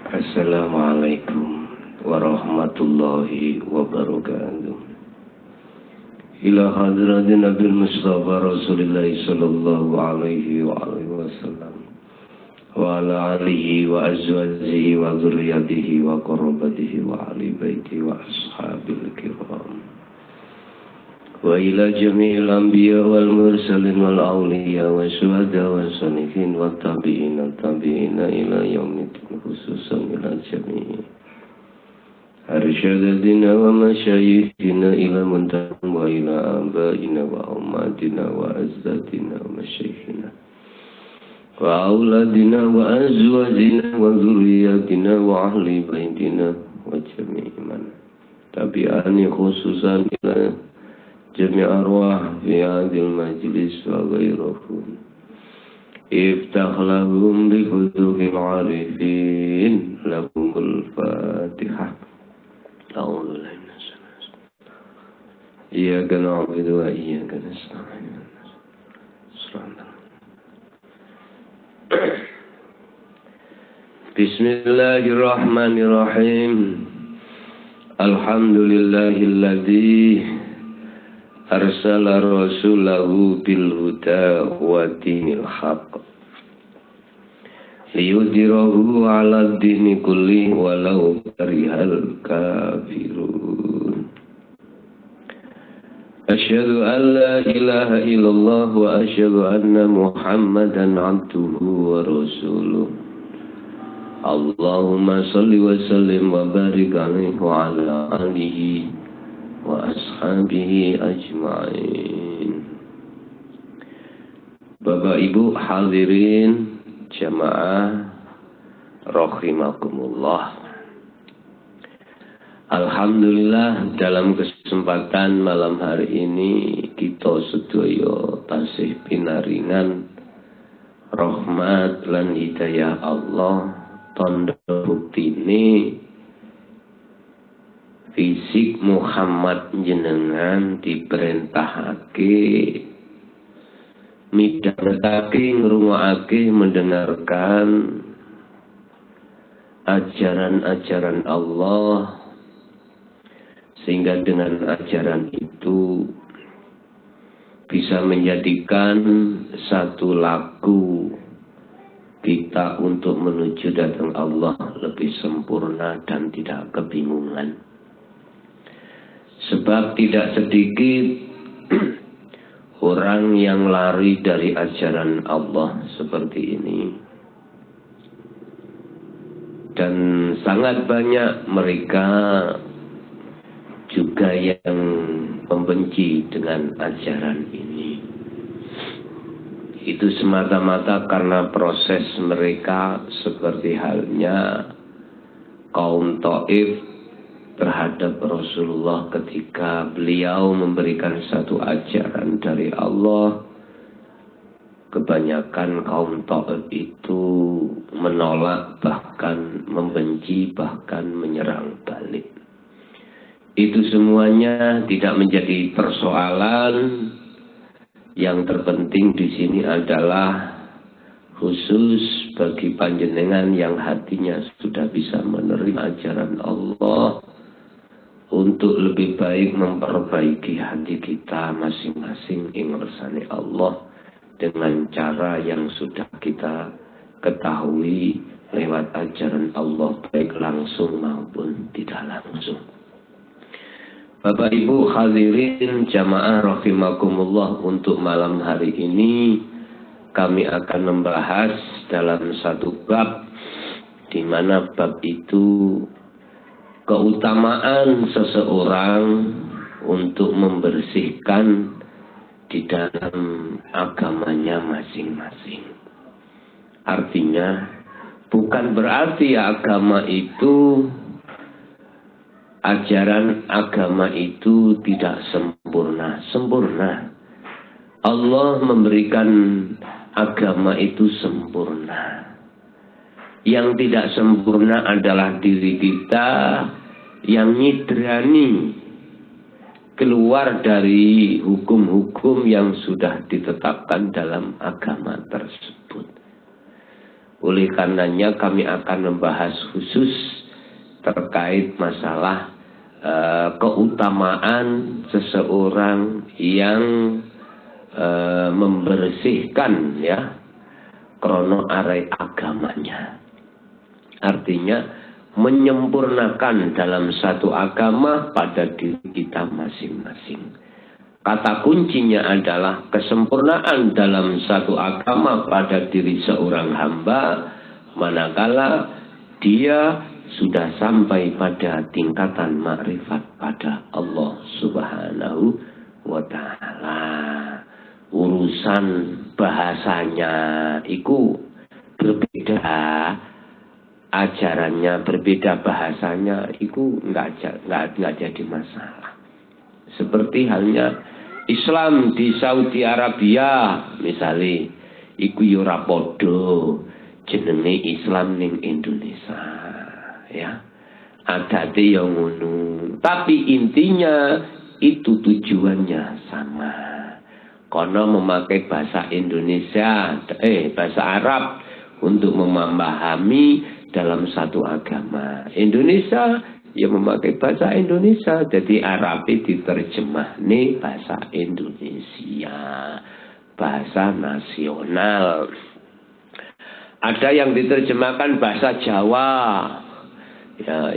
Assalamualaikum warahmatullahi wabarakatuh. Ila hadratin Nabil Mustafa Rasulullah sallallahu alaihi wa alihi wasallam wa ala alihi wa azwajihi wa dzurriyyatihi wa qarabatihi wa ahli baiti wa ashabil kiram. Wa ila jami'il anbiya wal mursalin wal awliya wa syuhada wa salihin wa tabi'ina ila yaumiddin, khususan ila jami'i arsyadatina wa masyayikhina ila muntaha wa ila abaina wa ummatina wa azdatina wa masyayikhina wa auladina wa azwajina wa dzurriyyatina wa ahli baitina wa jami'i man tabi'ani, khususan ila jami' arwah fi hadil majlis wa ghairuhum. Iftah lahum bi futuhil arifin lahumul fatihah. A'udzu billahi minash shaitanir rajim. Iyyaka na'budu wa iyyaka nasta'in. Bismillahirrahmanirrahim. Alhamdulillahilladzi arsala rasulahu bil huda wa dinil haqq liyudhhirahu 'ala ad-dini kulli walau karihal kafirun. Asyhadu an la ilaha illallah wa asyhadu anna Muhammadan 'abduhu wa rasuluh. Allahumma shalli wa sallim wa barik 'alaihi wa 'ala alihi wa ashabihi ajma'in. Bapak Ibu hadirin jamaah rahimakumullah. Alhamdulillah, dalam kesempatan malam hari ini kita sedaya tasih pinaringan rahmat lan hidayah Allah. Tondo buktine fisik Muhammad jenengan diperintahake midhangetake, ngrungokake, mendengarkan ajaran-ajaran Allah, sehingga dengan ajaran itu bisa menjadikan satu laku kita untuk menuju datang Allah lebih sempurna dan tidak kebingungan. Sebab tidak sedikit orang yang lari dari ajaran Allah seperti ini. Dan sangat banyak mereka juga yang membenci dengan ajaran ini. Itu semata-mata karena proses mereka seperti halnya kaum Taif terhadap Rasulullah ketika beliau memberikan satu ajaran dari Allah. Kebanyakan kaum Taif itu menolak, bahkan membenci, bahkan menyerang balik. Itu semuanya tidak menjadi persoalan. Yang terpenting di sini adalah khusus bagi panjenengan yang hatinya sudah bisa menerima ajaran Allah, untuk lebih baik memperbaiki hati kita masing-masing ing ngersane Allah dengan cara yang sudah kita ketahui lewat ajaran Allah, baik langsung maupun tidak langsung. Bapak Ibu hadirin jamaah rahimakumullah, untuk malam hari ini kami akan membahas dalam satu bab, di mana bab itu keutamaan seseorang untuk membersihkan di dalam agamanya masing-masing. Artinya bukan berarti agama itu, ajaran agama itu tidak sempurna. Sempurna. Allah memberikan agama itu sempurna. Yang tidak sempurna adalah diri kita yang nyidrani keluar dari hukum-hukum yang sudah ditetapkan dalam agama tersebut. Oleh karenanya kami akan membahas khusus terkait masalah keutamaan seseorang yang membersihkan ya krono arai agamanya. Artinya menyempurnakan dalam satu agama pada diri kita masing-masing. Kata kuncinya adalah kesempurnaan dalam satu agama pada diri seorang hamba manakala dia sudah sampai pada tingkatan makrifat pada Allah Subhanahu wa ta'ala. Urusan bahasanya itu berbeda, ajarannya berbeda, bahasanya itu nggak jadi masalah. Seperti halnya Islam di Saudi Arabia misalnya, iku yo ora padha jenenge Islam ning Indonesia, ya. Adate yo ngono, tapi intinya itu tujuannya sama. Kono memakai bahasa Indonesia, bahasa Arab untuk memahami dalam satu agama. Indonesia ya memakai bahasa Indonesia, jadi Arabi diterjemah nih bahasa Indonesia, bahasa nasional. Ada yang diterjemahkan bahasa Jawa,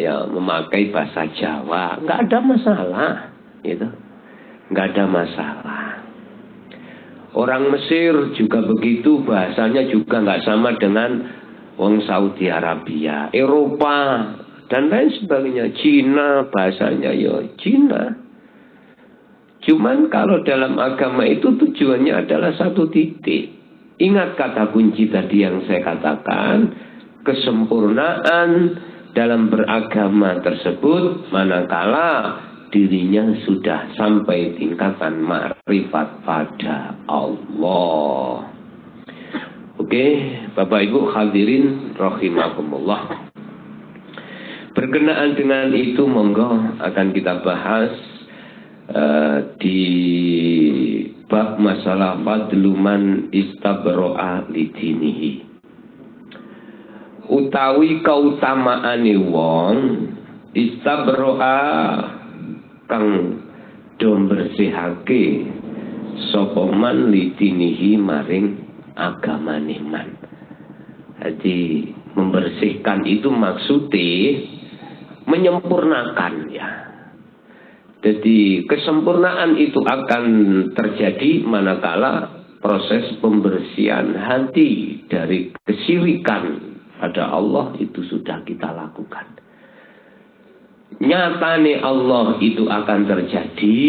ya memakai bahasa Jawa, nggak ada masalah, gitu, nggak ada masalah. Orang Mesir juga begitu, bahasanya juga nggak sama dengan wong Saudi Arabia, Eropa dan lain sebagainya. Cina bahasanya ya Cina. Cuman kalau dalam agama itu tujuannya adalah satu titik. Ingat kata kunci tadi yang saya katakan, kesempurnaan dalam beragama tersebut manakala dirinya sudah sampai tingkatan makrifat pada Allah. Oke, Bapak Ibu hadirin rahimakumullah. Berkenaan dengan itu monggo akan kita bahas di bab masalah fadluman istabro'a lidinihi. Utawi kautamaane wong istabro'a kang do bersihake sapa man lidinihi maring agamane man. Jadi membersihkan itu maksudnya menyempurnakan ya. Jadi kesempurnaan itu akan terjadi manakala proses pembersihan hati dari kesyirikan pada Allah itu sudah kita lakukan. Nyatane Allah itu akan terjadi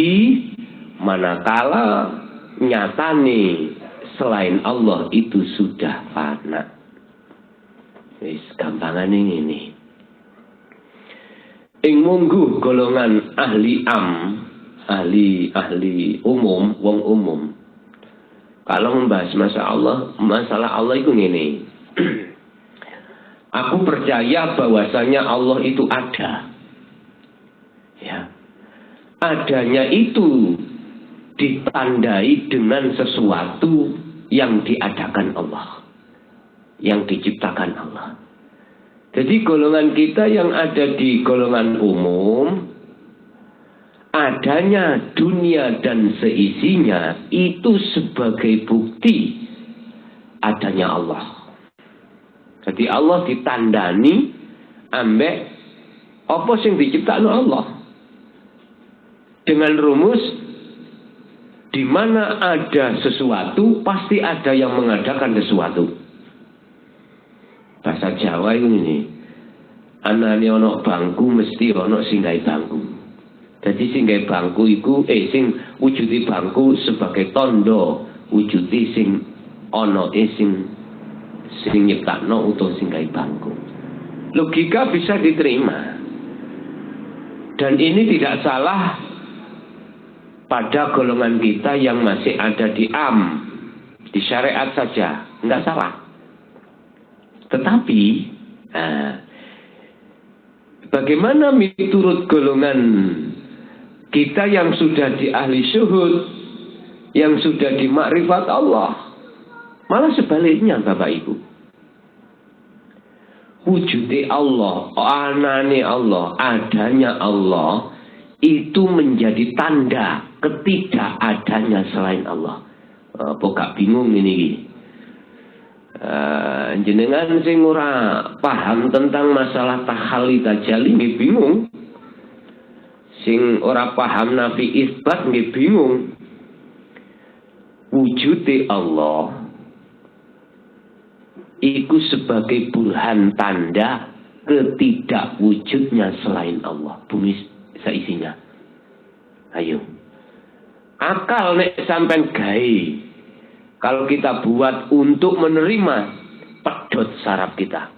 manakala nyatane selain Allah itu sudah fana. Wis gampangane ngene. Ing mungguh golongan ahli ahli umum, wong umum. Kalau membahas masalah Allah itu ngene. Aku percaya bahwasanya Allah itu ada. Ya. Adanya itu ditandai dengan sesuatu yang diadakan Allah, yang diciptakan Allah. Jadi golongan kita yang ada di golongan umum, adanya dunia dan seisinya itu sebagai bukti adanya Allah. Jadi Allah ditandani ambek apa sing diciptakan Allah. Dengan rumus di mana ada sesuatu pasti ada yang mengadakan sesuatu. Bahasa Jawa ini, anane ono bangku mesti ono singgahi bangku. Jadi singgahi bangku iku sing wujudi bangku sebagai tondo, wujudi sing ono sing nyiptakno utawa singgahi bangku. Logika bisa diterima. Dan ini tidak salah pada golongan kita yang masih ada di di syariat saja, enggak salah. Tetapi bagaimana menurut golongan kita yang sudah di ahli syuhud, yang sudah di makrifat Allah? Malah sebaliknya Bapak Ibu. wujudnya Allah, anane Allah, adanya Allah itu menjadi tanda ketidakadanya selain Allah. Apa gak bingung ini? Jenengan sing ora paham tentang masalah tahalli tajalli nggih bingung. Sing ora paham nafi isbat nggih bingung. Wujudnya Allah itu sebagai burhan tanda ketidakwujudnya selain Allah. Bumi seisinya. Ayo. Akal nek sampean gawe. Kalau kita buat untuk menerima pedot saraf kita.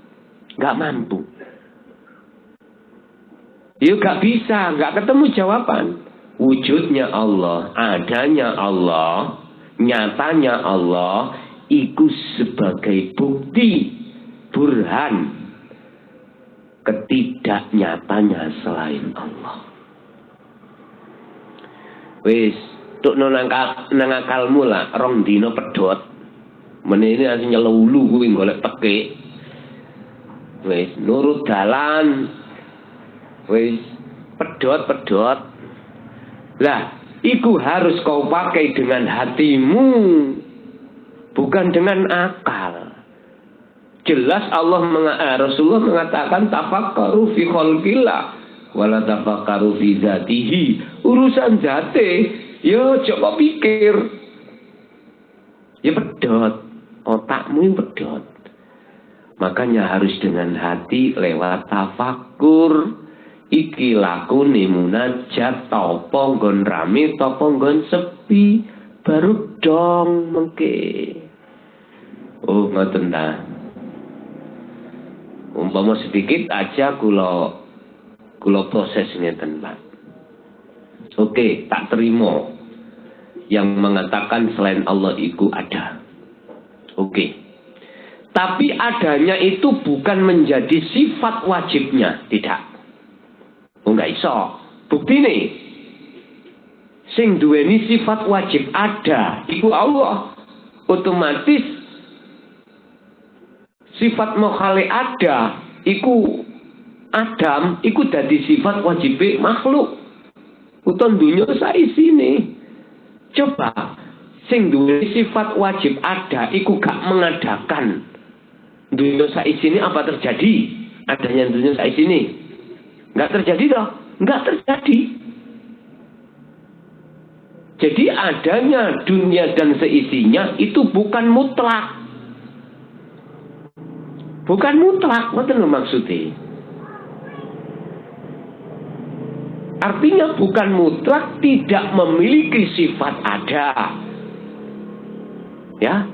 Gak mampu. Yuk gak bisa. Gak ketemu jawaban. Wujudnya Allah. Adanya Allah. Nyatanya Allah. Itu sebagai bukti. Burhan. Ketidaknyatanya selain Allah. Wis, tuk nang akalmu lah, rong dino pedhot. Menene asing nyelulu kuwi golek tekik. Wis, nurut dalan. Wis, pedhot. Lah, iku harus kau pakai dengan hatimu, bukan dengan akal. Jelas Rasulullah mengatakan tafakkaru fi khalqillah wala tafakkaru fi zatihi. Urusan zate yo coba pikir. Ya pedot, otakmu yang pedot. Makanya harus dengan hati lewat tafakkur. Iki lakune munajat topo nggon rame topo nggon sepi baru dong mengke. Oh ngoten ta. Umpama sedikit aja kula proses ngeten Pak. Oke, tak terima yang mengatakan selain Allah itu ada. Oke. Tapi adanya itu bukan menjadi sifat wajibnya, tidak. Enggak iso. Buktine sing duweni sifat wajib ada iku Allah. Otomatis sifat mokhale ada iku Adam iku dadi sifat wajib makhluk. Uton dunya saisine. Coba sing duweni sifat wajib ada iku gak mengadakan dunya saisine apa terjadi? Adanya dunya saisine? Enggak terjadi toh? Enggak terjadi. Jadi adanya dunia dan seisinya itu bukan mutlak. Bukan mutlak, ngoten lho maksudnya. Artinya bukan mutlak tidak memiliki sifat ada. Ya.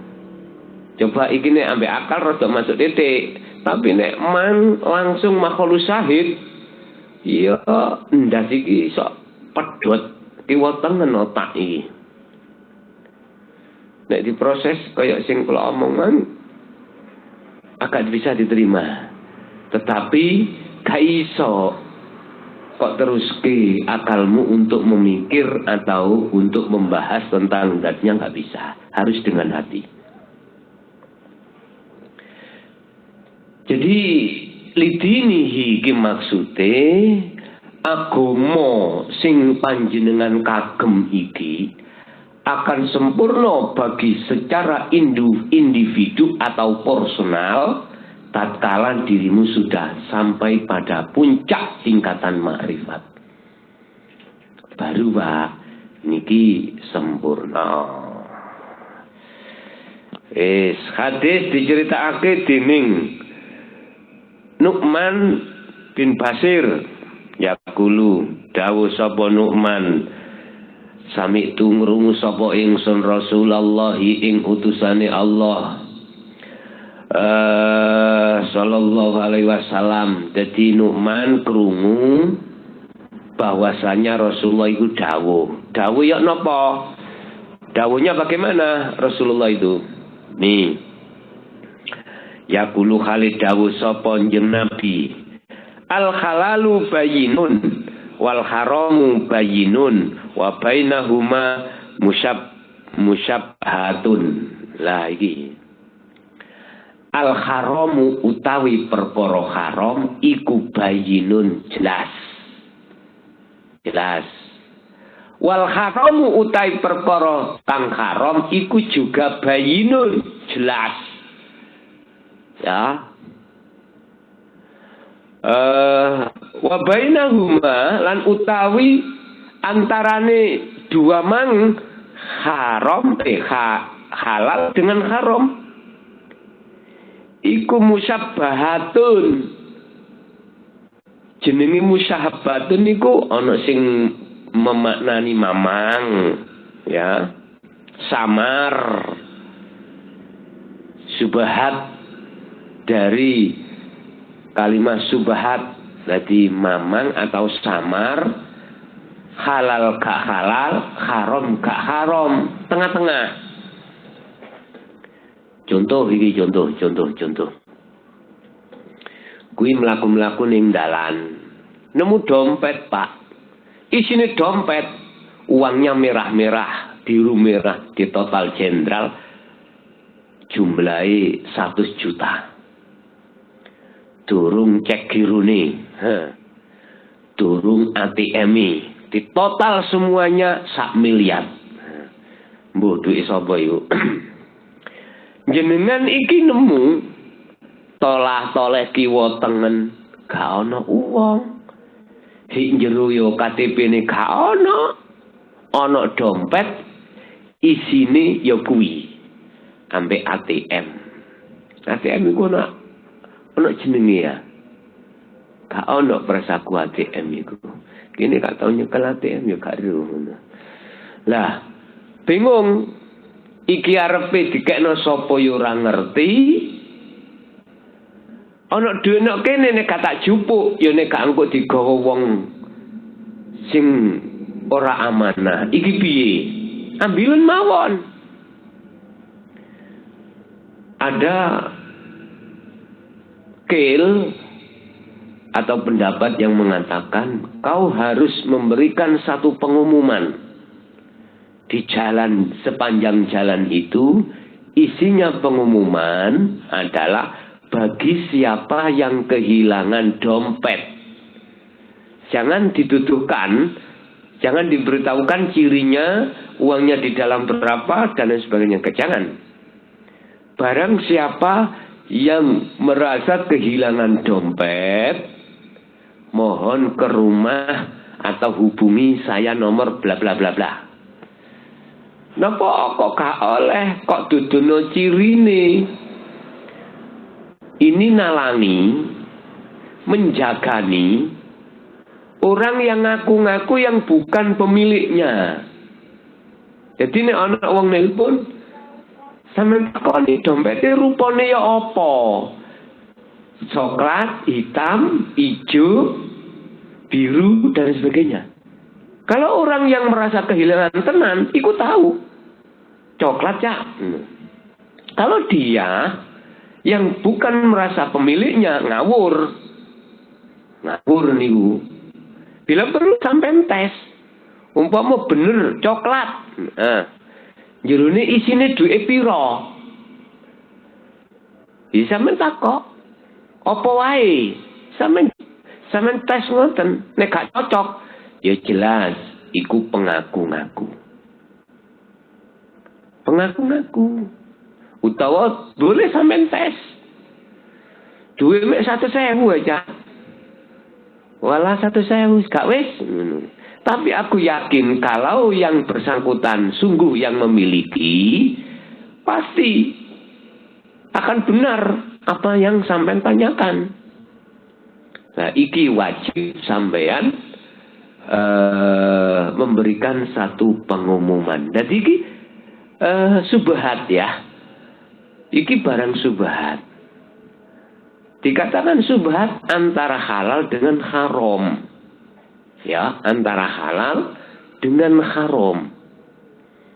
Coba iki nek ambek akal rada masuk titik, tapi nek man langsung makhluk syahid, ya ndas iki sok pedhot kiwa tengen otak iki. Nek diproses kaya sing kula omongan agak bisa diterima. Tetapi gak iso kok terus ke akalmu untuk memikir atau untuk membahas tentang zatnya nggak bisa. Harus dengan hati. Jadi lidinihi iki maksude agama sing panjenengan kagem iki akan sempurna bagi secara individu atau personal tatkala dirimu sudah sampai pada puncak tingkatan makrifat. Baru Pak niki sempurna. Hadis diceritakake dening Nu'man bin Basir yaqulu dawuh sapa Nu'man sami tungrungu sapa ingsun Rasulullah ing utusane Allah sallallahu alaihi wasallam. Dadi Nu'man krungu bahwasanya Rasulullah itu dawuh. Dawuh ya napa? Dawuhnya bagaimana Rasulullah itu? Nih. Yaqulu Khalid dawuh sapa jeneng Nabi. Al halalu bayyinun wal haramu bayyinun wa bainahuma musyabhatun. Lah iki Al haramu utawi perkara haram iku bayinun jelas. Jelas. Wal haramu utawi perkara kang haram iku juga bayinun jelas. Ya. Wa bainahuma lan utawi antarane dua mang haram halal dengan haram iku musabbahatun. Jenenge musabbahatun iku ana sing memaknani mamang, ya, samar, subhat dari kalimat subhat, jadi mamang atau samar, halal gak halal, haram gak haram, tengah-tengah. Contoh iki contoh. Kuwi mlaku-mlaku ning dalan. Nemu dompet, Pak. Isine dompet, uangnya merah-merah, biru merah di total jenderal jumlahe 100 juta. Durung cek girune, durung ATM-e, di total semuanya 1 miliar. Mbok duit sapa iku? Jenengan iki nemu tolah-toleh kiwa tengen gak ana uang. Hik njero yo KTP-ne gak ana. Ana dompet isine yo kuwi. Ambek ATM. ATM iku ana jenenge ya. Gak ana persaku ATM iku. Kene gak tau nyekel ATM yo gak ngono. Lah, bingung. Iki arepe dikekno sapa yo ora ngerti. Ana dhuwit nek kene nek tak jupuk yo nek gak engko digawa wong sing ora amanah. Iki piye? Ambilen mawon. Ada kel atau pendapat yang mengatakan kau harus memberikan satu pengumuman. Di jalan, sepanjang jalan itu isinya pengumuman adalah bagi siapa yang kehilangan dompet. Jangan dituduhkan, jangan diberitahukan cirinya, uangnya di dalam berapa dan lain sebagainya. Jangan. Barang siapa yang merasa kehilangan dompet, mohon ke rumah atau hubungi saya nomor bla bla bla bla. Napa kok gak oleh, kok dudono cirine? Ini nalangi, menjagani orang yang ngaku-ngaku yang bukan pemiliknya. Jadi nek ana wong nelpon, sampeyan takoni dompete rupane ya apa? Coklat, hitam, hijau, biru dan sebagainya. Kalau orang yang merasa kehilangan tenan, ikut tahu. Coklat ya. Kalau dia yang bukan merasa pemiliknya, ngawur. Ngawur niku. Bila perlu sampai tes. Umpama bener coklat. Nah, jerone isine duit piro? Bisa mentakok. Apa wae? Sampeyan tes ngoten. Nek gak cocok, ya jelas, iku pengaku-ngaku. Pengaku-ngaku. Utawa boleh sampean tes. Duit mek 100.000 aja. Walah 100.000 gak wis. Tapi aku yakin kalau yang bersangkutan sungguh yang memiliki, pasti akan benar apa yang sampean tanyakan. Nah, iki wajib sampean memberikan satu pengumuman. Jadi iki subhat ya. Iki barang subhat. Dikatakan subhat antara halal dengan haram. Ya, antara halal dengan haram.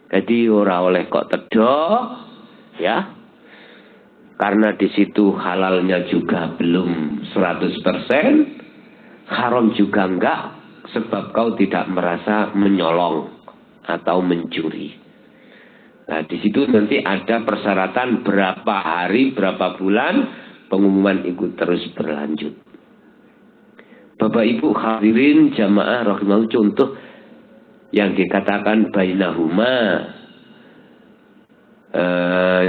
Jadi ora oleh kok tedok, ya. Karena di situ halalnya juga belum 100%, haram juga enggak. Sebab kau tidak merasa menyolong atau mencuri. Nah, di situ nanti ada persyaratan berapa hari, berapa bulan pengumuman itu terus berlanjut. Bapak Ibu hadirin jamaah rahimahullah, contoh yang dikatakan bainahuma,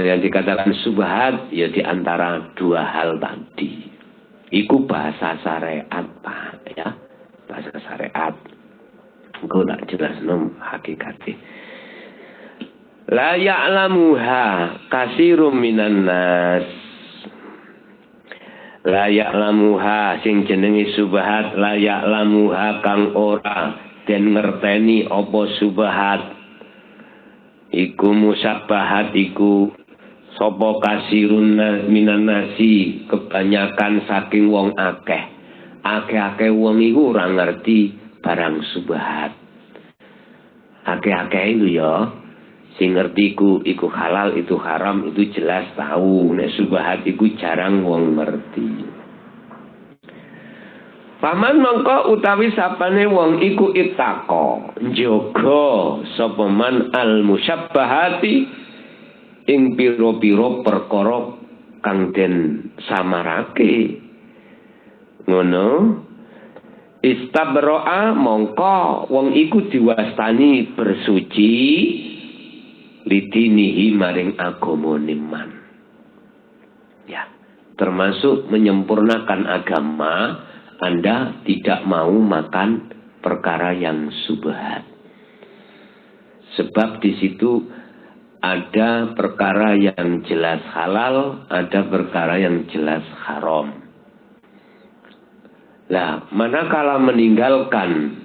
yang dikatakan subhat, ya di antara dua hal tadi. Iku bahasa syariat, Pak, ya. Bahasa syariat. Engkau tak jelas hakikatnya. La ya'lamuha kasirum minan nas. La ya'lamuha sing jenenge subhat, la ya'lamuha kang ora den ngerteni apa subhat. Iku musabbahat iku sapa kasirun minan nasi, kebanyakan saking wong akeh. Akeh-akeh wong iku ora ngerti barang subhat. Akeh-akeh itu ya. Sing ngerti iku halal, itu haram, itu jelas tahu. Nek subhat iku jarang wong ngerti. Paman mongko utawi sapane wong iku itako njaga sapa man al musyabbahati ing pira-pira perkara kang den samarake. Ngono. Istabro'a mongko wong iku diwastani bersuci lidinihi maring agamane man. Ya, termasuk menyempurnakan agama, Anda tidak mau makan perkara yang subhat. Sebab di situ ada perkara yang jelas halal, ada perkara yang jelas haram. Lah, manakala meninggalkan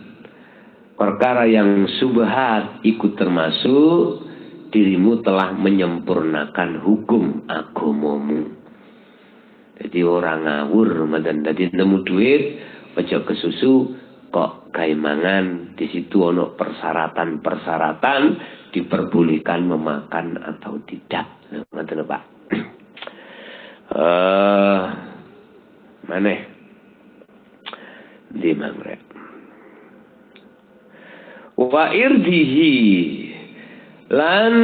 perkara yang subhat ikut termasuk, dirimu telah menyempurnakan hukum agamamu. Jadi orang ngawur, madan tadi nemu duit, aja kesusu, kok gawe mangan, di situ ono persyaratan-persyaratan diperbolehkan memakan atau tidak. Madan Pak. Maneh di mangrek. Wa irdihi lan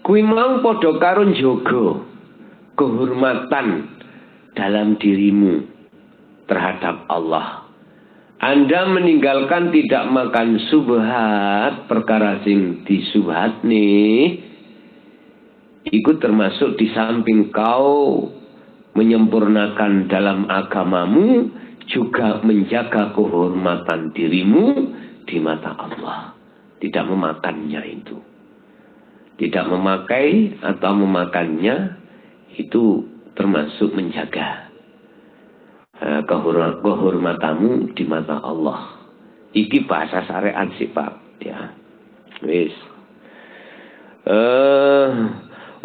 kuwi mau padha karo njaga kehormatan dalam dirimu terhadap Allah. Anda meninggalkan tidak makan subhat, perkara sing disubhat nih, itu termasuk di samping kau menyempurnakan dalam agamamu, juga menjaga kehormatan dirimu di mata Allah. Tidak memakannya itu. Tidak memakai atau memakannya itu termasuk menjaga kehormatanmu di mata Allah. Iki bahasa syariat sih Pak. Ya. Wis.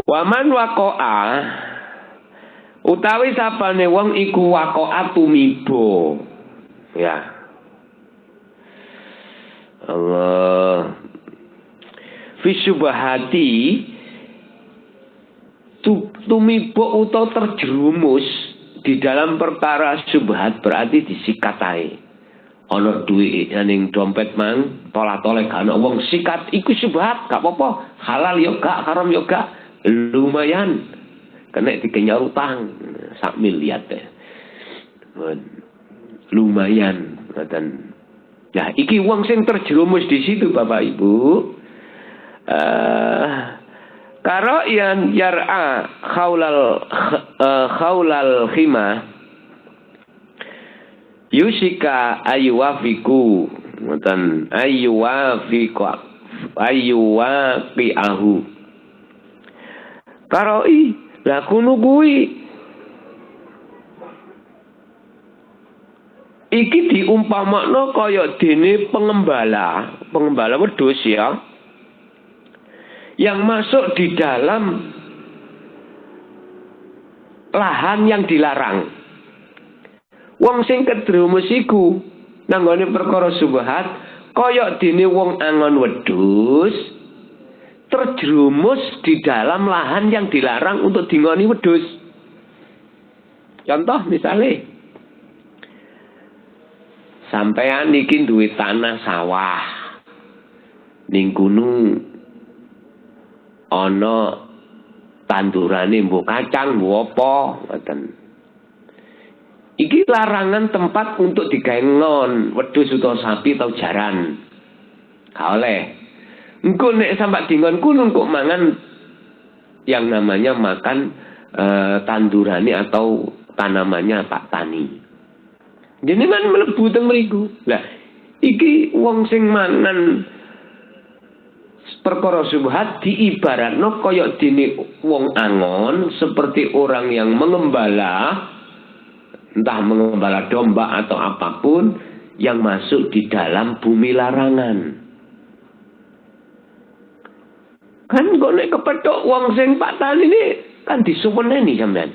Waman waqa'a utawi sapane wong iku waqa'a tumibo. Ya. Allah fisyubahati tumibo utawa terjerumus di dalam perkara subhat, berarti disikat ae. Ana duwe ning dompet mang tolah-toleh gak ana wong sikat iku subhat, gak apa-apa, halal yo gak, haram yo gak, lumayan kena dikenyar utang sak miliar deh. Lumayan ngoten. Nah, iki wong sing terjerumus di situ Bapak Ibu. Karo yang yar'a khaulal khimah yusika ayuwafiku ngoten ayuwafiqahu karo la kunu kuwi iki diumpamakna kaya dene pengembala wedhus ya, yang masuk di dalam lahan yang dilarang. Wong sing kedrumus iku nanggone perkara subhat kaya dene wong angon wedhus terjerumus di dalam lahan yang dilarang untuk dingoni wedhus. Contoh misalnya, sampean iki duwe tanah sawah ning kono ana tandurane mbok kacang mbok apa ngoten. Iki larangan tempat untuk digawe ngon, wedhus utawa sapi atau jaran. Gak oleh. Engko nek sampai di ngon kuno kok mangan yang namanya makan tandurane atau tanamannya Pak Tani. Jenengan mlebu teng mriku. Lah iki wong sing mangan perkara subhat diibaratno kaya dene wong angon, seperti orang yang mengembala, entah mengembala domba atau apapun yang masuk di dalam bumi larangan. Kan kok nek kepethuk wong sing Pak Tani ini kan disuweneni sampean.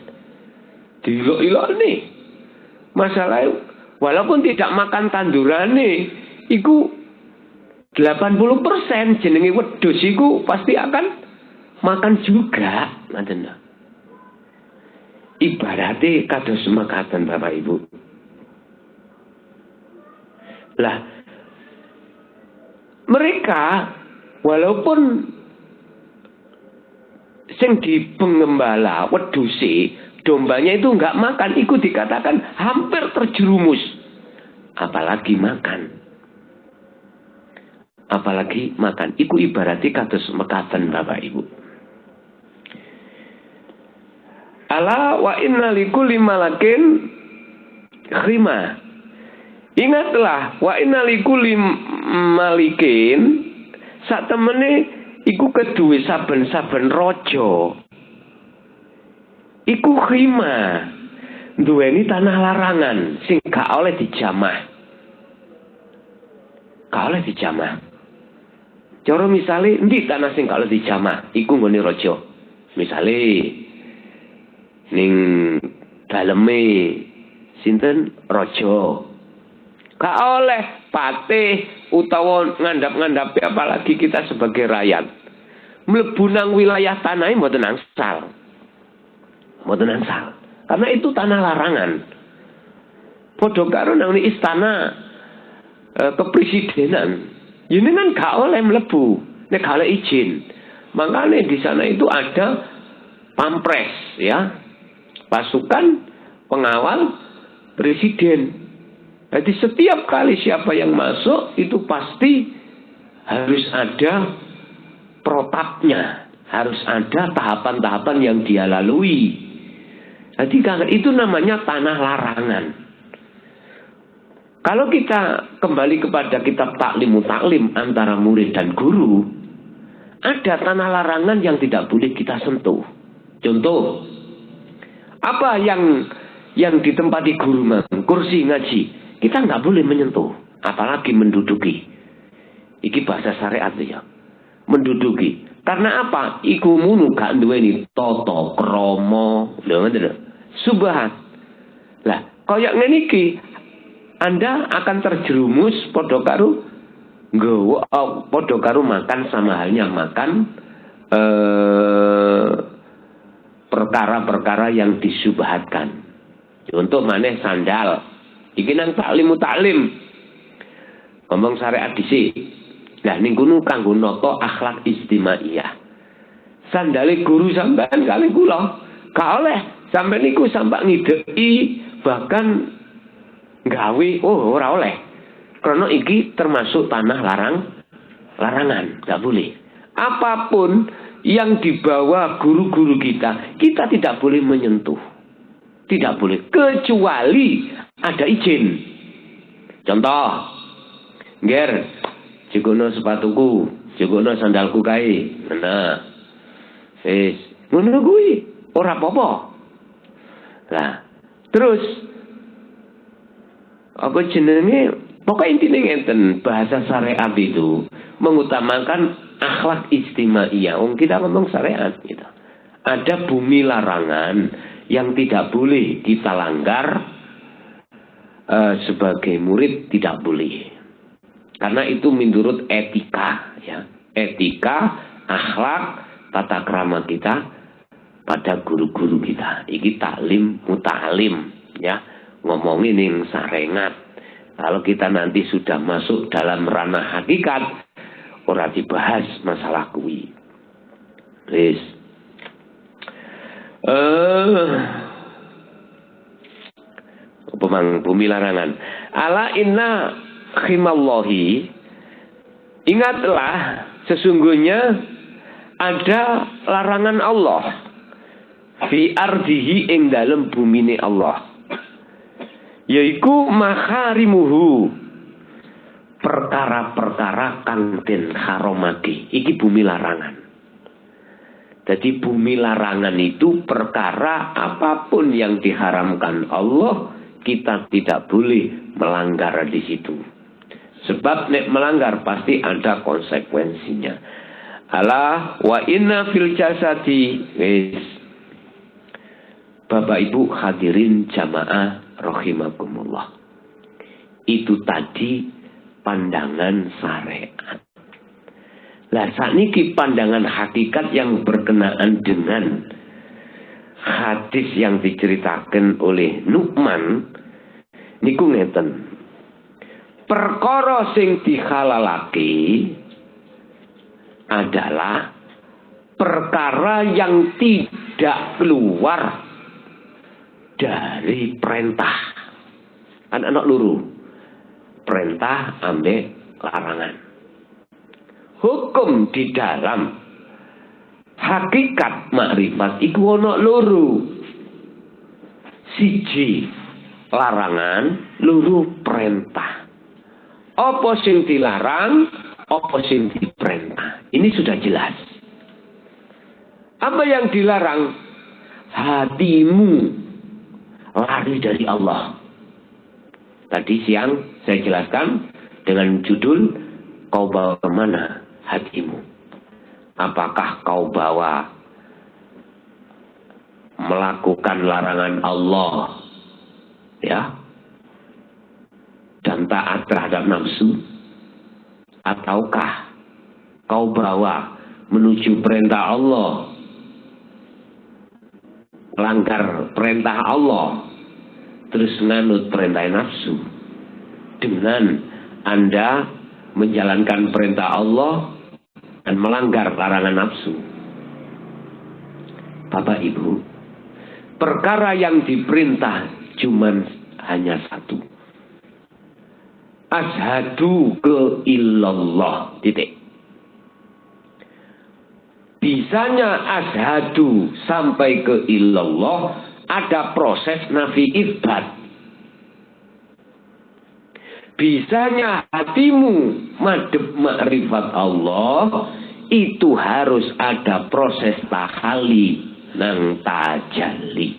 Dilok-ilokne. Masalahnya walaupun tidak makan tandurane iku 80% jenenge wedhus iku pasti akan makan juga, ngoten. Ibarate kados mekaten Bapak Ibu. Lah mereka walaupun sing dipengembala wedhuse dombanya itu enggak makan, iku dikatakan hampir terjerumus. Apalagi makan. Apalagi makan. Iku ibarati kados mekaten Bapak Ibu. Ala wa inna likulli malakin khima. Ingatlah wa inna likulli malikin sak temene iku keduwe saben-saben raja. Iku khima. Duweni tanah larangan sing gak oleh dijamah. Gak oleh dijamah. Cara misale endi tanah sing gak oleh dijamah, iku nggone raja. Misale ning daleme sinten raja. Gak oleh patih utawa ngandhap-ngandhapi apalagi kita sebagai rakyat. Mlebu nang wilayah tanahe mboten angsal. Mboten angsal. Karena itu tanah larangan. Padha karo nang istana kepresidenan. Ini kan gak oleh mlebu, nek gak oleh izin. Makanya di sana itu ada pampres, ya, pasukan pengawal presiden. Jadi setiap kali siapa yang masuk itu pasti harus ada protapnya, harus ada tahapan-tahapan yang dia lalui. Jadi itu namanya tanah larangan. Kalau kita kembali kepada kitab Taklimu Taklim antara murid dan guru, ada tanah larangan yang tidak boleh kita sentuh. Contoh, apa yang ditempati guru kursi ngaji, kita nggak boleh menyentuh, apalagi menduduki. Iki bahasa syariat ya, menduduki. Karena apa? Iku munu gak duweni tata krama, lho ngoten. Subhan. Lah, kaya ngene iki Anda akan terjerumus padha karo nggawa padha karo makan sama halnya makan perkara-perkara yang disubhatkan. Untuk maneh sandal. Iki nang Taklimu Taklim. Ngomong syariat dhisik. Lah ning kono kanggo nata akhlak istimaiyah. Sandale guru sampean kali kula gak oleh sampean niku sampak ngideki bahkan gawe ora oleh. Karena iki termasuk tanah larangan, gak boleh. Apapun yang dibawa guru-guru kita tidak boleh menyentuh. Tidak boleh kecuali ada izin. Contoh, Nger, jegono sepatuku, jegono sandalku kae. Nah. Wis, ngono kuwi ora apa-apa. Lah, terus apa jenenge? Pokoknya intinya ngeten, bahasa syariat itu mengutamakan akhlak istimaiyah. Kita ngomong syariat gitu. Ada bumi larangan yang tidak boleh kita langgar, sebagai murid tidak boleh. Karena itu menurut etika, ya. Etika, akhlak, tata krama kita pada guru-guru kita. Iki taklim mutalim, ya. Ngomongin yang sarengat. Kalau kita nanti sudah masuk dalam ranah hakikat, ora dibahas masalah kuwi. Wis. Pemang bumi larangan. Ala inna khimallahi, ingatlah sesungguhnya ada larangan Allah fi ardihi ing dalem bumine Allah, yaiku makharimuhu, perkara-perkara kang den haramake. Iki bumi larangan. Jadi bumi larangan itu perkara apapun yang diharamkan Allah, kita tidak boleh melanggar di situ. Sebab nek melanggar pasti ada konsekuensinya. Alah wa inna fil jasadi. Wis. Bapak Ibu hadirin jamaah rahimakumullah. Itu tadi pandangan syariat. Lah sakniki pandangan hakikat yang berkenaan dengan hadis yang diceritakan oleh Nu'man niku ngeten. Perkara sing dihalalake adalah perkara yang tidak keluar dari perintah. Anak-anak luru. Perintah ambek larangan. Hukum di dalam hakikat makrifat iku ana loro. Siji larangan, loro perintah. Apa sing dilarang, apa sing diperintah. Ini sudah jelas. Apa yang dilarang? Hatimu lari dari Allah. Tadi siang saya jelaskan dengan judul kau bawa kemana hatimu? Apakah kau bawa melakukan larangan Allah, ya, dan taat terhadap nafsu, ataukah kau bawa menuju perintah Allah, langgar perintah Allah, terus nganut perintah nafsu? Dengan Anda menjalankan perintah Allah dan melanggar larangan nafsu. Bapak Ibu, perkara yang diperintah cuman hanya satu. Ashadu ke illallah. Titik. Bisanya ashadu sampai ke illallah ada proses nafi isbat. Bisanya hatimu madhep makrifat Allah itu harus ada proses tahalli nang tajalli.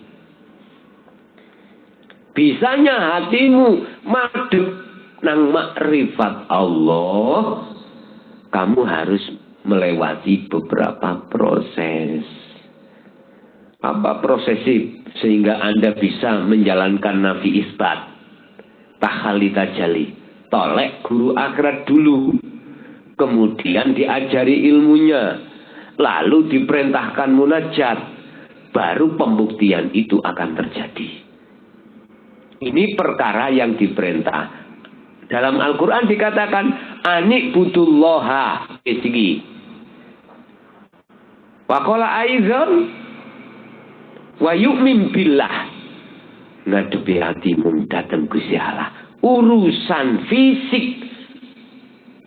Bisanya hatimu madhep nang makrifat Allah, kamu harus melewati beberapa proses. Apa prosesnya sehingga Anda bisa menjalankan nafi isbat? Tahalli tajali. Tolek guru akhirat dulu. Kemudian diajari ilmunya. Lalu diperintahkan munajat. Baru pembuktian itu akan terjadi. Ini perkara yang diperintah. Dalam Al-Quran dikatakan anik butullaha. Segi. Waqala aizan wa yu'min billah. Ngadepi hatimu datang Gusti Allah. Urusan fisik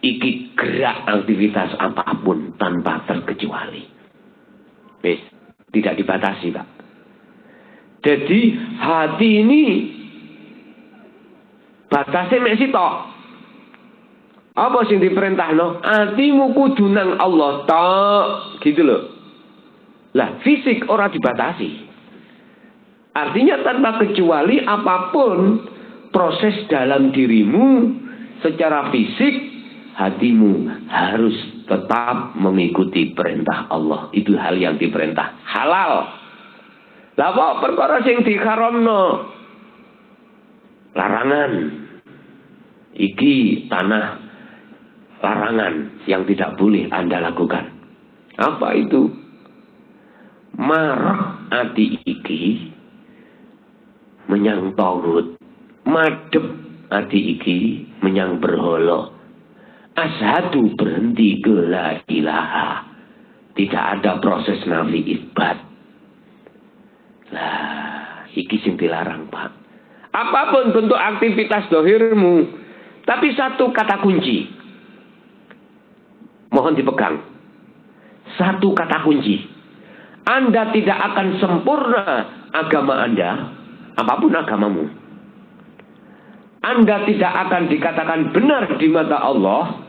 iki gerak aktivitas apapun tanpa terkecuali. Wis, tidak dibatasi, Pak. Jadi hati ini batasnya mek sitok. Apa sing diperintahno? Hatimu kudu nang Allah tok, gitu loh. Lah fisik ora dibatasi. Artinya tanpa kecuali apapun proses dalam dirimu secara fisik, hatimu harus tetap mengikuti perintah Allah. Itu hal yang diperintah. Halal. Lah kok perkara sing diharamno? Larangan. Iki tanah larangan yang tidak boleh Anda lakukan. Apa itu? Marah ati iki menyang tauhid, madhep ati iki menyang berhala. Ashadu berhenti ke la ilaha. Tidak ada proses nafi isbat. Lah, iki sing dilarang, Pak. Apapun bentuk aktivitas dohirmu, tapi satu kata kunci. Mohon dipegang. Satu kata kunci. Anda tidak akan sempurna agama Anda, apapun agamamu. Anda tidak akan dikatakan benar di mata Allah.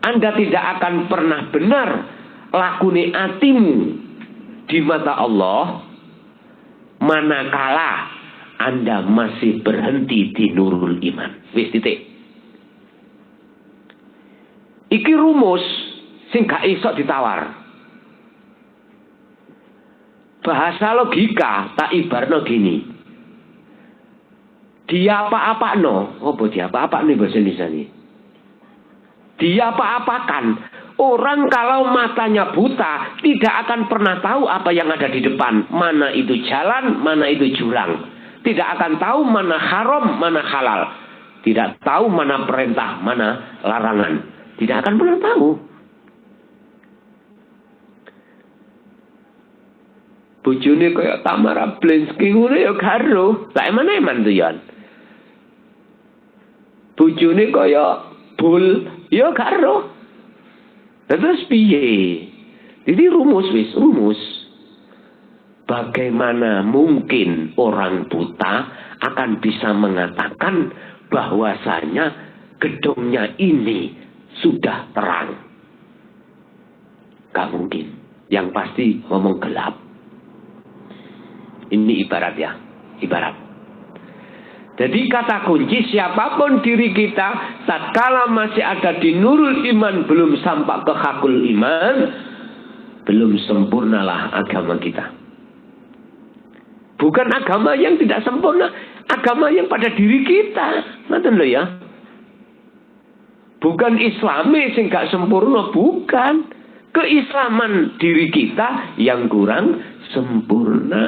Anda tidak akan pernah benar lakune atimu di mata Allah, manakala Anda masih berhenti di nurul iman. Wis titik. Iki rumus sing gak iso ditawar. Bahasa logika tak ibarno gini. Dia apa-apakno, apa dia apa-apakno bahasa Indonesia ini? Dia apa-apakan. Orang kalau matanya buta tidak akan pernah tahu apa yang ada di depan. Mana itu jalan, mana itu jurang. Tidak akan tahu mana haram, mana halal. Tidak tahu mana perintah, mana larangan. Tidak akan pernah tahu. Bojone kaya Tamara Blinsky ngono ya karo. Tak eman-eman tuh ya. Bojone kaya Bul ya karo. Terus piye? Jadi rumus. Bagaimana mungkin orang buta akan bisa mengatakan bahwasanya gedungnya ini sudah terang? Gak mungkin. Yang pasti ngomong gelap. Ini ibarat ya. Ibarat. Jadi kata kunci, siapapun diri kita, tatkala masih ada di nurul iman, belum sampai ke hakul iman, belum sempurnalah agama kita. Bukan agama yang tidak sempurna, agama yang pada diri kita. Ngoten lho ya. Bukan Islami sing gak sempurna, bukan. Keislaman diri kita yang kurang sempurna.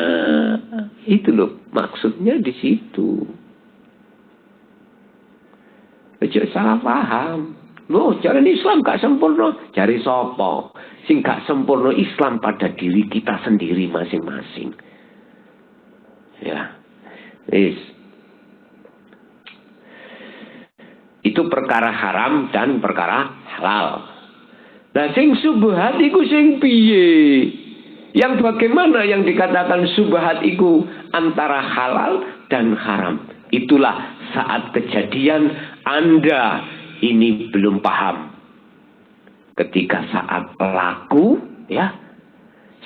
Itu loh maksudnya di situ. Aja salah paham. Loh, jalan Islam gak sempurna. Cari sopo. Sing gak sempurna Islam pada diri kita sendiri masing-masing. Ya. Itu perkara haram dan perkara halal. Nah, sing subhat iku sing piye? Yang bagaimana yang dikatakan subhat iku antara halal dan haram. Itulah saat kejadian Anda ini belum paham. Ketika saat laku, ya.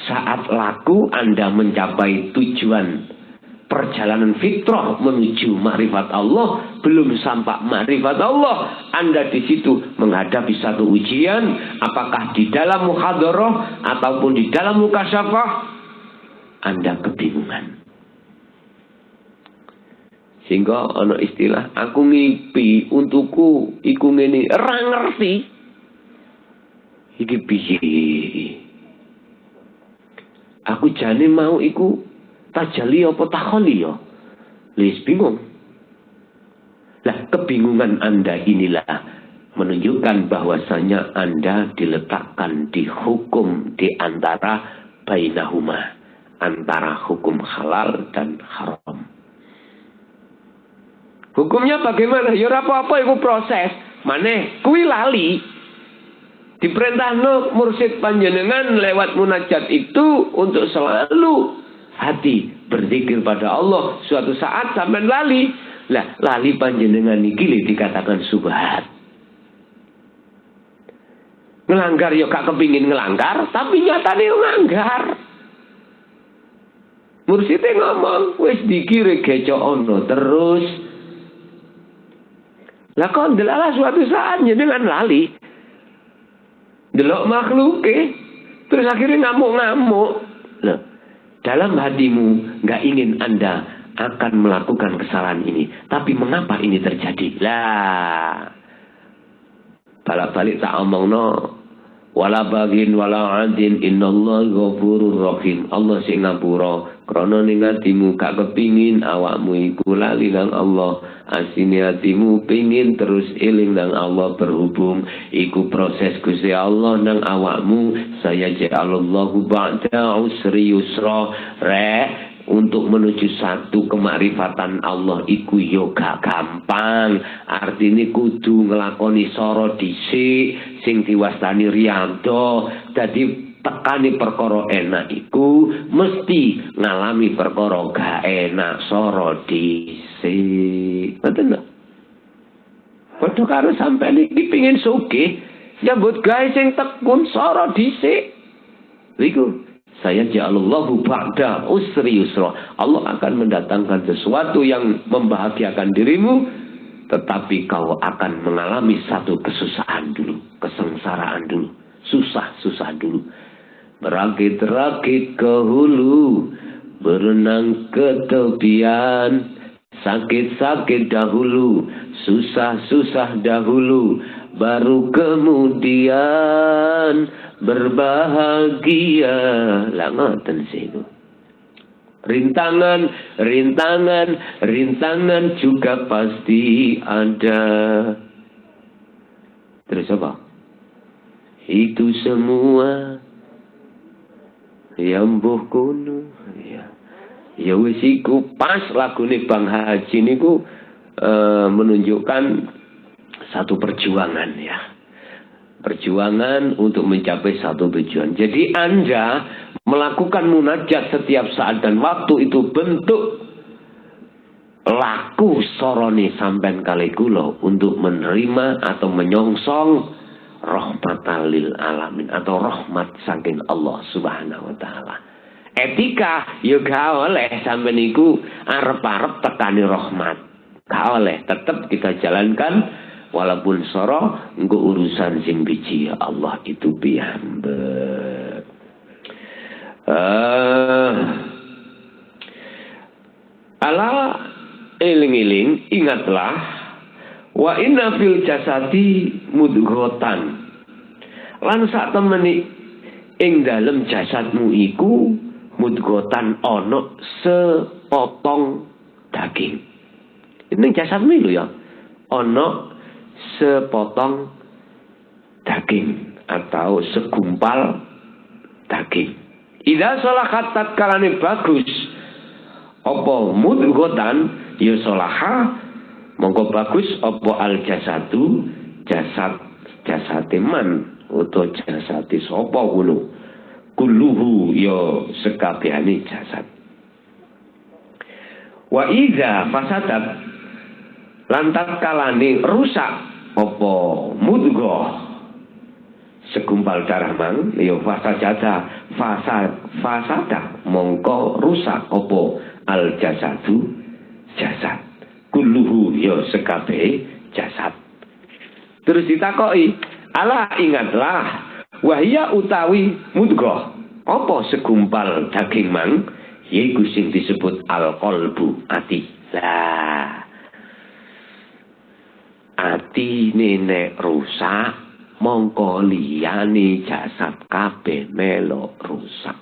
Saat laku Anda mencapai tujuan perjalanan fitrah menuju ma'rifat Allah, belum sampai ma'rifat Allah, Anda di situ menghadapi satu ujian, apakah di dalam muhadarah ataupun di dalam mukasyafah, Anda kebingungan. Sehingga ana istilah aku ngipi untukku iku ngene, ora ngerti. Iki piye? Aku jane mau iku tajali apa takholi ya? Lis bingung. Lah kebingungan Anda inilah menunjukkan bahwasanya Anda diletakkan di hukum di antara bainahuma, antara hukum halal dan haram. Hukumnya bagaimana? Ya apa-apa itu proses. Maneh kuwi lali. Diperintahno mursyid panjenengan lewat munajat itu untuk selalu hati berzikir pada Allah. Suatu saat sampean lali. Lah lali panjenengan iki dikatakan subhat. Ngelanggar ya gak kepingin ngelanggar, tapi nyatane ngelanggar. Mursyidnya ngomong, wis dikire gecokno terus. Lah kok ndelalah suatu saat jenengan lali. Delok makhluke, terus akhirnya ngamuk-ngamuk. Loh, dalam hatimu nggak ingin Anda akan melakukan kesalahan ini, tapi mengapa ini terjadi? Lah, balik-balik tak omongno, wala bagin wala adin innallaha ghafurur rahim. Allah sing ngapura, krana ning atimu gak kepingin awakmu iku lali nang Allah. asine hatimu pingin terus eling nang Allah berhubung iku proses Gusti Allah nang awakmu. Saya ja'alallahu ba'da usri yusra untuk menuju satu kemarifatan Allah iku yo gak gampang. Artine kudu nglakoni soro dhisik sing diwastani riyadhah. Dadi tekani perkara enak iku mesti ngalami perkara gak enak soro dhisik. Betul lho. Padha karo sampeyan iki pengin sugih, nyambut gawe sing tekun soro dhisik. Iku saya ja'alallahu ba'da usri yusra. Allah akan mendatangkan sesuatu yang membahagiakan dirimu, tetapi kau akan mengalami satu kesusahan dulu, kesengsaraan dulu, susah dulu. Merakit-rakit ke hulu, berenang ke tepian, sakit-sakit dahulu, susah-susah dahulu, baru kemudian berbahagia. Lah ngoten siku. Rintangan juga pasti ada. Terus apa? Itu semua yang mbuh kono. Ya wis iku pas lagune Bang Haji niku menunjukkan satu perjuangan ya. Perjuangan untuk mencapai satu tujuan. Jadi Anda melakukan munajat setiap saat dan waktu itu bentuk laku sorone sampean kali kula untuk menerima atau menyongsong rahmatan lil alamin atau rahmat saking Allah Subhanahu wa taala. Etika yo gak oleh sampean niku arep-arep tekani rahmat. Gak oleh, tetap kita jalankan walaupun soro engko urusan sing biji ya Allah itu piyambak. Ala eling-eling ingatlah wa inna fil jasadi mudghatan. Lan sak temeni ing dalem jasadmu iku mudghatan ana sepotong daging. Ini jasadmu lho ya. Ana sepotong daging atau segumpal daging. Idza salahat tatkalane bagus apa mudghatan ya salaha mongko bagus apa al jasadu jasate man utawa jasate sapa ngono kulluhu ya sekabehane jasad. Wa idza fasadat lantas kalane rusak apa mudghah segumpal darah mang ya fasada mongko rusak apa al jasadu jasad kulluhu ya sekabehe jasad. Terus ditakoki ala ingatlah wahya utawi mudghah apa segumpal daging mang yaiku sing disebut al qalbu ati. Lah ati nek rusak mongko liyane jasad kabeh melok rusak.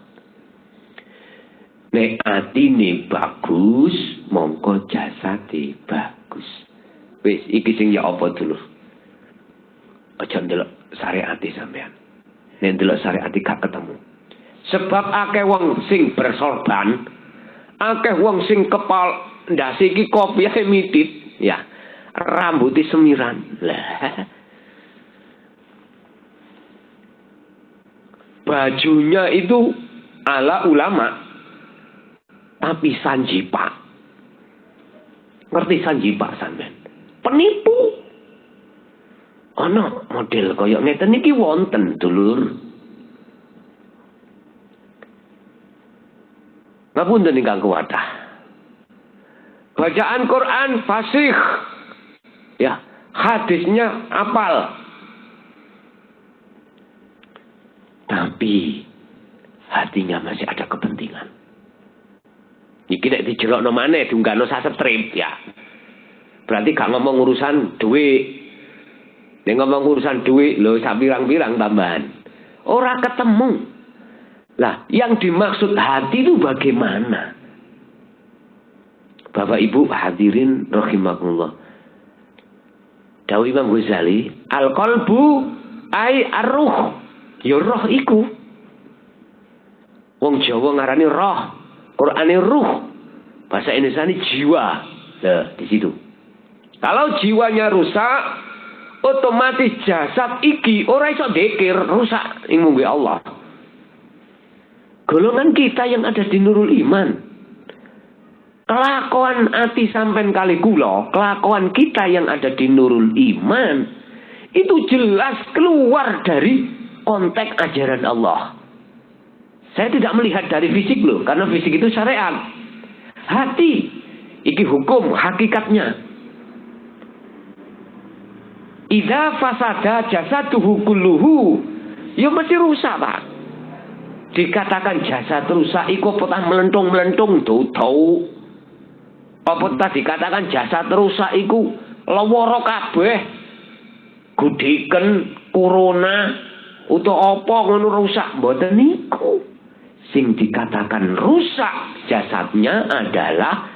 Nek atine bagus mongko jasade bagus. Wis iki sing ya apa dulur? Aja ndelok syariate sampean. Nek ndelok syariate gak ketemu. Sebab akeh wong sing bersorban, akeh wong sing kepal ndase iki kopiahe mitit, ya. Rambutnya semiran. Lah. Bajunya itu ala ulama tapi sanjipa. Ngerti sanjipa sampean? Penipu. Ana model kaya ngeten iki wonten dulur. Ngapunten ingkang kuwadah. Bacaan Quran fasih. Ya, hadisnya apal. Tapi hatinya masih ada kepentingan. Iki nek dijelokno maneh diunggahno sastrip ya. Berarti gak ngomong urusan duit. Nek ngomong urusan duit lho sak pirang-pirang tambahan. Ora ketemu. Lah, yang dimaksud hati itu bagaimana? Bapak Ibu hadirin rahimakumullah. Dawuh Imam Ghazali, al-qalbu ai ar-ruh. Ya roh iku. Wong Jawa ngarani roh, Qur'ane ruh. Bahasa Indonesia ini jiwa. Nah, di situ. Kalau jiwanya rusak, otomatis jasad iki ora iso dzikir, rusak ing mungguh Allah. Golongan kita yang ada di Nurul Iman, kelakuan ati sampean kali kula, kelakuan kita yang ada di Nurul Iman itu jelas keluar dari konteks ajaran Allah. Saya tidak melihat dari fisik loh, karena fisik itu syariat. Hati iki hukum hakikatnya. Idza fasada jasaduhu kulluhu, ya mesti rusak, Pak. Dikatakan jasad rusak iku apa melentung-melentung tau. Apa tadi dikatakan jasad rusak iku lawara kabeh. Gudiken corona utawa apa ngono rusak, mboten niku. Sing dikatakan rusak jasadnya adalah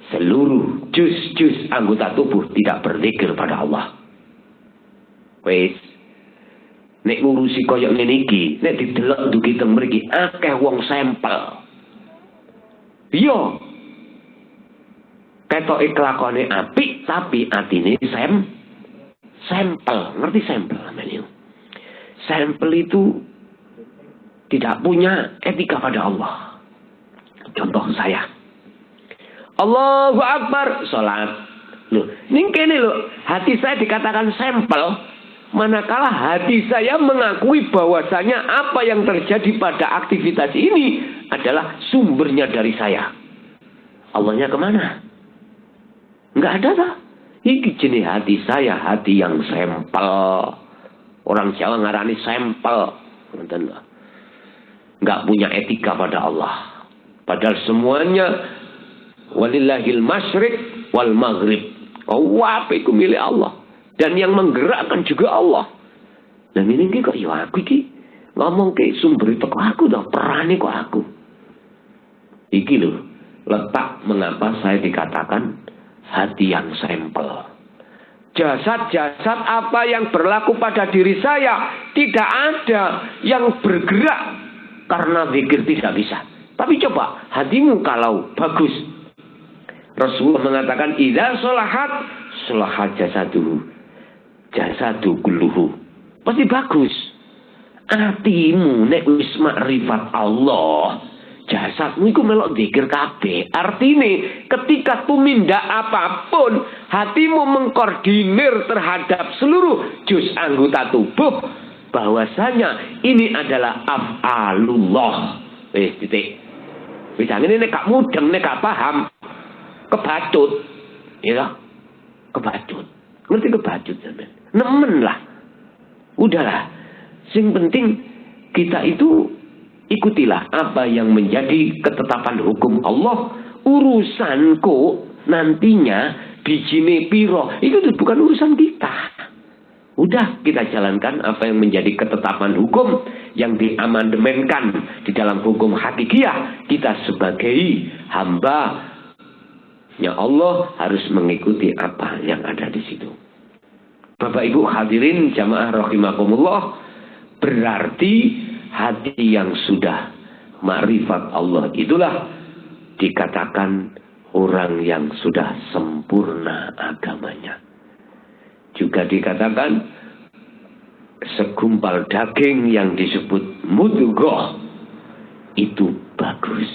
seluruh juz-juz anggota tubuh tidak berzikir pada Allah. Wes, nek ngurusi koyok ngene iki, nek didelok dugi teng mriki akeh wong sampel. Iya. Ketoke kelakone apik tapi atine sampel. Ngerti sampel namanya? Sampel itu tidak punya etika pada Allah. Contoh saya. Allahu Akbar, salat. Loh, ning kene lho, hati saya dikatakan sampel, manakala hati saya mengakui bahwasanya apa yang terjadi pada aktivitas ini adalah sumbernya dari saya. Allahnya kemana? Enggak ada tak? Iki jenis hati saya, hati yang sampel. Orang Jawa ngarani sampel. Enggak punya etika pada Allah. Padahal semuanya walillahil masyriq wal maghrib. Apa itu milik Allah. Dan yang menggerakkan juga Allah. Dan ini kok ya aku iki ngomong ke sumber itu kok aku dah perani kok aku. Iki loh letak mengapa saya dikatakan hati yang sampel. Jasad-jasad apa yang berlaku pada diri saya tidak ada yang bergerak karena zikir tidak bisa. Tapi coba hatimu kalau bagus. Rasulullah mengatakan idza sholahat sholahat jasadu kulluhu. Pasti bagus. Atimu nek wis makrifat Allah, jasadmu iku melok zikir kabeh. Artine ketika tumindak apapun, hatimu mengkoordinir terhadap seluruh juz anggota tubuh bahwasanya ini adalah af'alullah. Titik. Wis ngene nek gak mudeng, nek gak paham, kebacut. Ya. Kebacut. Ngerti kebacut sampean? Nemen lah. Udahlah. Sing penting kita itu ikutilah apa yang menjadi ketetapan hukum Allah. Urusanku nantinya bijine piro, itu bukan urusan kita. Udah kita jalankan apa yang menjadi ketetapan hukum yang diamandemenkan di dalam hukum hakikiyah. Kita sebagai hamba ya Allah harus mengikuti apa yang ada di situ. Bapak Ibu hadirin jamaah rahimakumullah, berarti hati yang sudah ma'rifat Allah itulah dikatakan orang yang sudah sempurna agamanya. Juga dikatakan segumpal daging yang disebut mudghah itu bagus.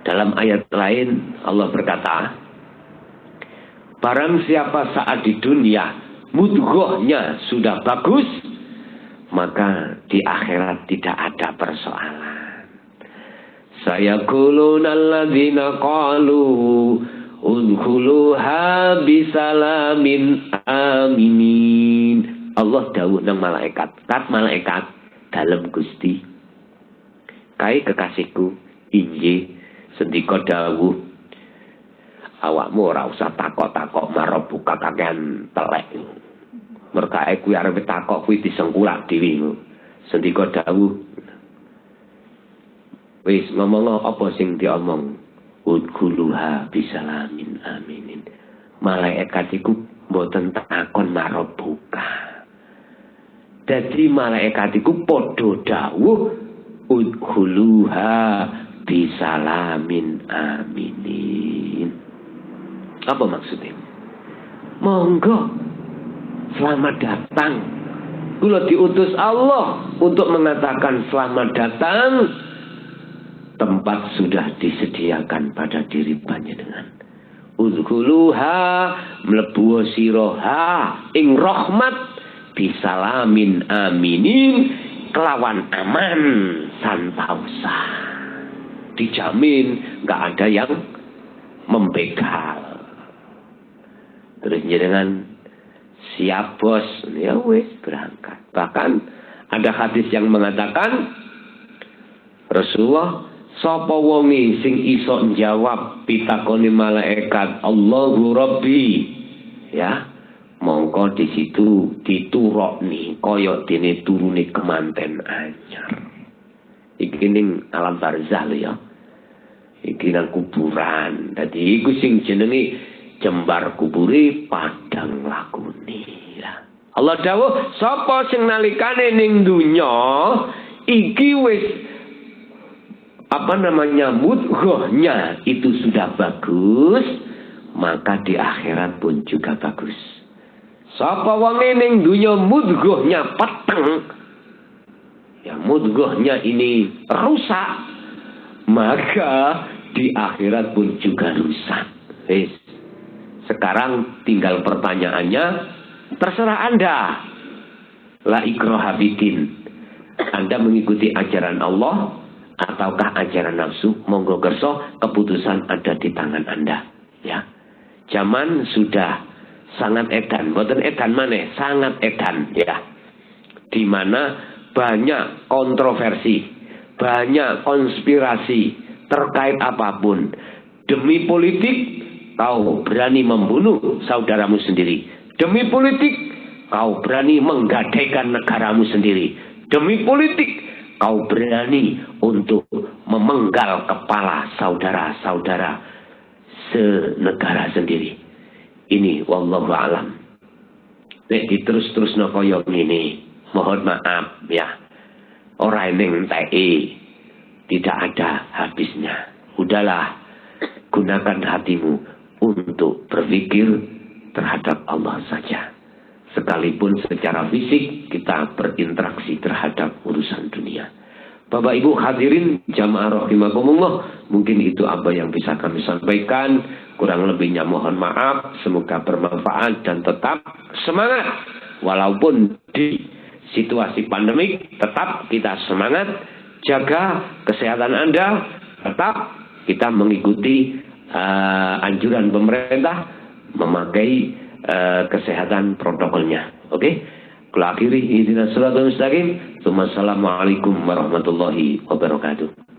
Dalam ayat lain Allah berkata, barang siapa saat di dunia mudghahnya sudah bagus, maka di akhirat tidak ada persoalan. Sayaquluna alladzina qalu udkhuluha bisalamin aminin. Allah dawuh nang malaikat, malaikat dalem Gusti. Kae kekasihku, injih sendika dawuh. Awakmu ora usah takok-takok marep buka kakean telek. Merkae kuwi arep takok kuwi disengkulak dhewe. Sendika dawuh. Wis ngomong apa sing diomong? udkhuluha bisalamin aminin. Malaikat iku mboten takon marang buka. Dadi malaikat iku padha dawuh udkhuluha bisalamin aminin. Apa maksudnya? Monggo, selamat datang. Kula diutus Allah untuk mengatakan selamat datang. Tempat sudah disediakan pada diri panjenengan. Udkhuluha mlebu siraha ing rahmat bisalamin aminin kelawan aman santausa. Dijamin nggak ada yang membegal. Terus jenengan siap bos, ya wis berangkat. Bahkan ada hadis yang mengatakan Rasulullah, sapa wonge sing iso njawab pitakone malaikat Allahu Rabbi, ya mongko di situ diturokni kaya dene turune kemanten anyar. Iki ning alam barzah lho ya. Iki nang kuburan. Dadi iku sing jenenge jembar kubure padang lakune. Allah dawuh, sapa sing nalikane ning dunya iki wis mudghahnya itu sudah bagus, maka di akhirat pun juga bagus. Sapa wonge ning dunya mudghahnya peteng, ya mudghahnya ini rusak, maka di akhirat pun juga rusak. Wis. Sekarang tinggal pertanyaannya, terserah Anda. La ikraha fiddin. Anda mengikuti ajaran Allah ataukah ajaran nafsu? Monggo kerso, keputusan ada di tangan Anda. Ya. Zaman sudah sangat edan, boten edan maneh, sangat edan ya. Di mana banyak kontroversi, banyak konspirasi terkait apapun. Demi politik kau berani membunuh saudaramu sendiri. Demi politik kau berani menggadaikan negaramu sendiri. Demi politik kau berani untuk memenggal kepala saudara-saudara senegara sendiri. Ini wallahu alam. Nek diterus-terusno kaya ngene, mohon maaf ya. Ora ning teke tidak ada habisnya. Udahlah, gunakan hatimu untuk berpikir terhadap Allah saja. Sekalipun secara fisik kita berinteraksi terhadap urusan dunia. Bapak Ibu hadirin jamaah rahimakumullah, mungkin itu apa yang bisa kami sampaikan. Kurang lebihnya mohon maaf. Semoga bermanfaat dan tetap semangat. Walaupun di situasi pandemik, tetap kita semangat. Jaga kesehatan Anda. Tetap kita mengikuti anjuran pemerintah memakai kesehatan protokolnya. Oke? Kula akhiri ihdinas siratal mustaqim. Assalamualaikum warahmatullahi wabarakatuh.